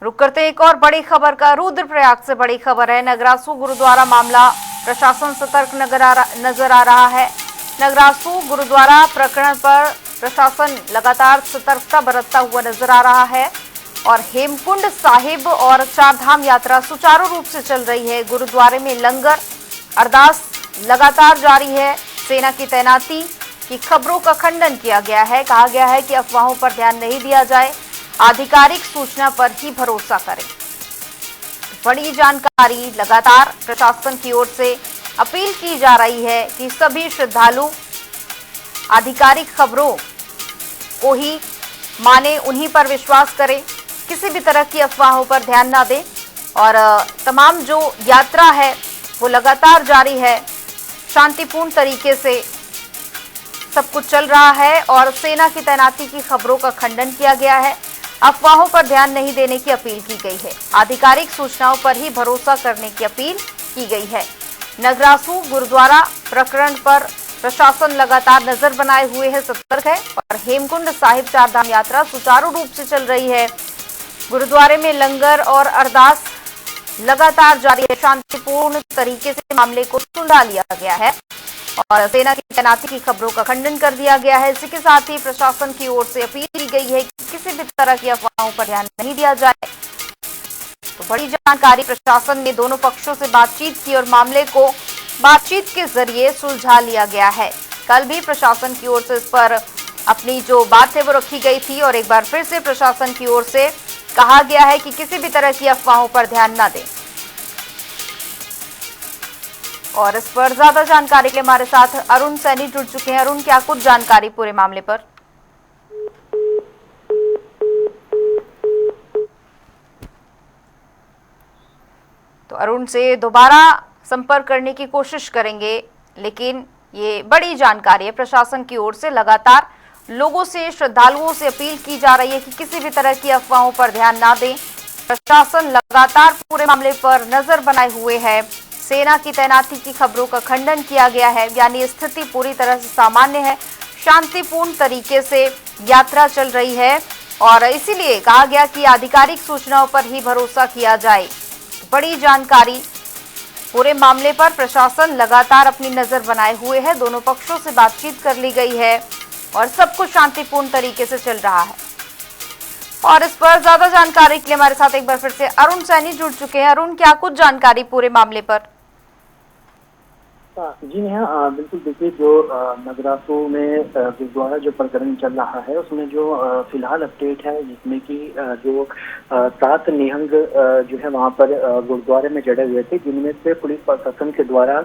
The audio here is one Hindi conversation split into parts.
रुक करते एक और बड़ी खबर का। रुद्रप्रयाग से बड़ी खबर है। नगरासू गुरुद्वारा मामला, प्रशासन सतर्क नजर आ रहा है। नगरासू गुरुद्वारा प्रकरण पर प्रशासन लगातार सतर्कता बरतता हुआ नजर आ रहा है और हेमकुंड साहिब और चारधाम यात्रा सुचारू रूप से चल रही है। गुरुद्वारे में लंगर, अरदास लगातार जारी है। सेना की तैनाती की खबरों का खंडन किया गया है। कहा गया है कि अफवाहों पर ध्यान नहीं दिया जाए, आधिकारिक सूचना पर ही भरोसा करें। बड़ी जानकारी, लगातार प्रशासन की ओर से अपील की जा रही है कि सभी श्रद्धालु आधिकारिक खबरों को ही माने, उन्हीं पर विश्वास करें, किसी भी तरह की अफवाहों पर ध्यान ना दें। और तमाम जो यात्रा है वो लगातार जारी है, शांतिपूर्ण तरीके से सब कुछ चल रहा है और सेना की तैनाती की खबरों का खंडन किया गया है। अफवाहों पर ध्यान नहीं देने की अपील की गई है, आधिकारिक सूचनाओं पर ही भरोसा करने की अपील की गई है। नगरासू गुरुद्वारा प्रकरण पर प्रशासन लगातार नजर बनाए हुए है, सतर्क है और हेमकुंड साहिब चारधाम यात्रा सुचारू रूप से चल रही है। गुरुद्वारे में लंगर और अरदास लगातार जारी है। शांतिपूर्ण तरीके से मामले को सुलझा लिया गया है और सेना की तैनाती की खबरों का खंडन कर दिया गया है। इसी के साथ ही प्रशासन की ओर से अपील की गई है कि किसी भी तरह की अफवाहों पर ध्यान नहीं दिया जाए। तो बड़ी जानकारी, प्रशासन ने दोनों पक्षों से बातचीत की और मामले को बातचीत के जरिए सुलझा लिया गया है। कल भी प्रशासन की ओर से इस पर अपनी जो बात है वो रखी गई थी और एक बार फिर से प्रशासन की ओर से कहा गया है कि किसी भी तरह की अफवाहों पर ध्यान न दें। और इस पर ज्यादा जानकारी के लिए हमारे साथ अरुण सैनी जुड़ चुके हैं। अरुण, क्या कुछ जानकारी पूरे मामले पर? तो अरुण से दोबारा संपर्क करने की कोशिश करेंगे, लेकिन ये बड़ी जानकारी है। प्रशासन की ओर से लगातार लोगों से, श्रद्धालुओं से अपील की जा रही है कि किसी भी तरह की अफवाहों पर ध्यान ना दें। प्रशासन लगातार पूरे मामले पर नजर बनाए हुए है। सेना की तैनाती की खबरों का खंडन किया गया है, यानी स्थिति पूरी तरह से सामान्य है। शांतिपूर्ण तरीके से यात्रा चल रही है और इसीलिए कहा गया कि आधिकारिक सूचनाओं पर ही भरोसा किया जाए। बड़ी जानकारी, पूरे मामले पर प्रशासन लगातार अपनी नजर बनाए हुए है। दोनों पक्षों से बातचीत कर ली गई है और सब कुछ शांतिपूर्ण तरीके से चल रहा है। और इस पर ज्यादा जानकारी के लिए हमारे साथ एक बार फिर से अरुण सैनी जुड़ चुके हैं। अरुण, क्या कुछ जानकारी पूरे मामले पर? जी हाँ, बिल्कुल। देखिए, जो नगरासू में गुरुद्वारा जो प्रकरण चल रहा है उसमें जो फिलहाल अपडेट है, जिसमें कि जो 7 निहंग जो है वहाँ पर गुरुद्वारे में जड़े हुए थे, जिनमें से पुलिस प्रशासन के द्वारा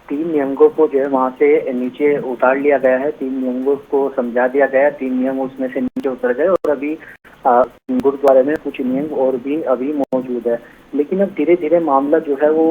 3 निहंगों को जो है वहाँ से नीचे उतार लिया गया है। 3 निहंगों को समझा दिया गया, 3 निहंग उसमें से नीचे उतर गए और अभी गुरुद्वारे में कुछ नियम और भी अभी मौजूद है। लेकिन अब धीरे धीरे मामला जो है वो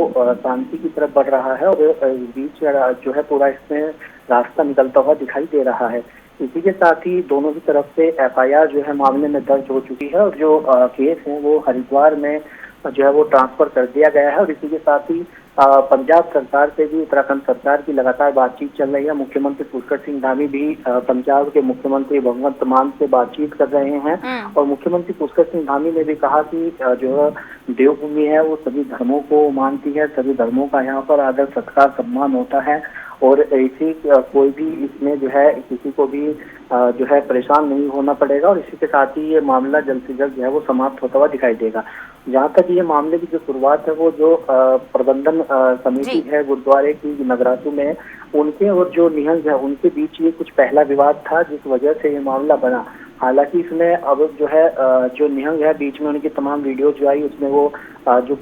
शांति की तरफ बढ़ रहा है और बीच जो है पूरा इसमें रास्ता निकलता हुआ दिखाई दे रहा है। इसी के साथ ही दोनों की तरफ से FIR जो है मामले में दर्ज हो चुकी है और जो केस है वो हरिद्वार में जो है वो ट्रांसफर कर दिया गया है। और इसी के साथ ही पंजाब सरकार से भी उत्तराखंड सरकार की लगातार बातचीत चल रही है। मुख्यमंत्री पुष्कर सिंह धामी भी पंजाब के मुख्यमंत्री भगवंत मान से बातचीत कर रहे हैं और मुख्यमंत्री पुष्कर सिंह धामी ने भी कहा कि जो देवभूमि है वो सभी धर्मों को मानती है, सभी धर्मों का यहाँ पर आदर सत्कार सम्मान होता है और ऐसी कोई भी इसमें जो है किसी को भी जो है परेशान नहीं होना पड़ेगा और इसी के साथ ही ये मामला जल्द से जल्द जो है वो समाप्त होता हुआ दिखाई देगा। जहाँ तक ये मामले की जो शुरुआत है वो जो प्रबंधन समिति है गुरुद्वारे की नगरासू में, उनके और जो निहंग है उनके बीच ये कुछ पहला विवाद था जिस वजह से ये मामला बना। हालांकि इसमें अब जो है जो निहंग है बीच में उनकी तमाम वीडियो जो आई उसमें वो जो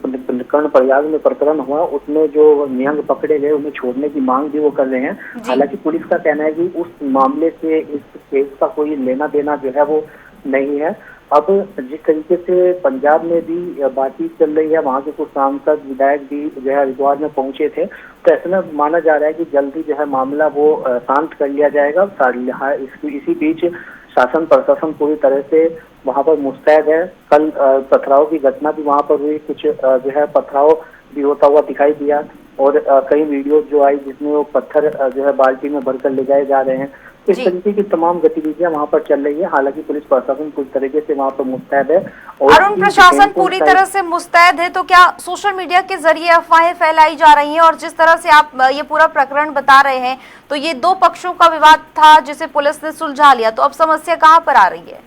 कर्ण प्रयाग में प्रकरण हुआ उसमें जो निहंग पकड़े गए उन्हें छोड़ने की मांग भी वो कर रहे हैं। हालांकि पुलिस का कहना है कि उस मामले से इस केस का कोई लेना देना जो है वो नहीं है। अब जिस तरीके से पंजाब में भी बातचीत चल रही है, वहाँ के कुछ सांसद विधायक भी जो है हरिद्वार में पहुंचे थे, तो ऐसे में माना जा रहा है कि जल्दी जो है मामला वो शांत कर लिया जाएगा। इसी बीच शासन प्रशासन पूरी तरह से वहाँ पर मुस्तैद है। कल पथराव की घटना भी वहाँ पर हुई, कुछ जो है पथराव भी होता हुआ दिखाई दिया। और कई वीडियो जो आई जिसमें वो पत्थर जो है बाल्टी में भरकर ले जाए जा रहे हैं। इस जी। तरीके की तमाम गतिविधियां वहां पर चल रही है। हालांकि पुलिस प्रशासन पूरी तरीके से वहां पर मुस्तैद है। और अरुण, प्रशासन पूरी तरह से मुस्तैद है, तो क्या सोशल मीडिया के जरिए अफवाहें फैलाई जा रही हैं? और जिस तरह से आप ये पूरा प्रकरण बता रहे हैं, तो ये दो पक्षों का विवाद था जिसे पुलिस ने सुलझा लिया, तो अब समस्या कहाँ पर आ रही है?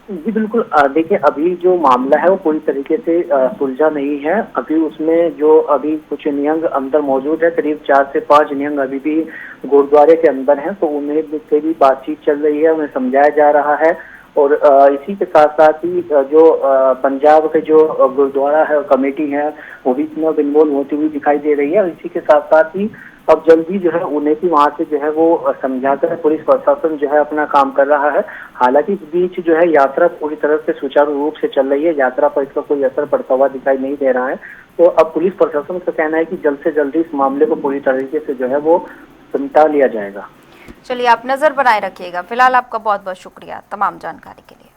जी बिल्कुल, देखिए अभी जो मामला है वो पूरी तरीके से सुलझा नहीं है। अभी उसमें जो अभी कुछ निहंग अंदर मौजूद है, करीब 4 से 5 निहंग अभी भी गुरुद्वारे के अंदर हैं। तो उन्हें से भी बातचीत चल रही है, उन्हें समझाया जा रहा है। और इसी के साथ साथ ही जो पंजाब के जो गुरुद्वारा है कमेटी है वो भी इसमें इन्वॉल्व होती हुई दिखाई दे रही है। और इसी के साथ साथ ही अब जल्दी जो है उन्हें भी वहां से जो है वो समझाकर पुलिस प्रशासन जो है अपना काम कर रहा है। हालांकि इस बीच जो है यात्रा पूरी तरह से सुचारू रूप से चल रही है, यात्रा पर इसका कोई असर पड़ता हुआ दिखाई नहीं दे रहा है। तो अब पुलिस प्रशासन का कहना है कि जल्द से जल्द इस मामले को पूरी तरीके से जो है वो निपटा लिया जाएगा। चलिए, आप नजर बनाए रखिएगा। फिलहाल आपका बहुत बहुत शुक्रिया तमाम जानकारी के लिए।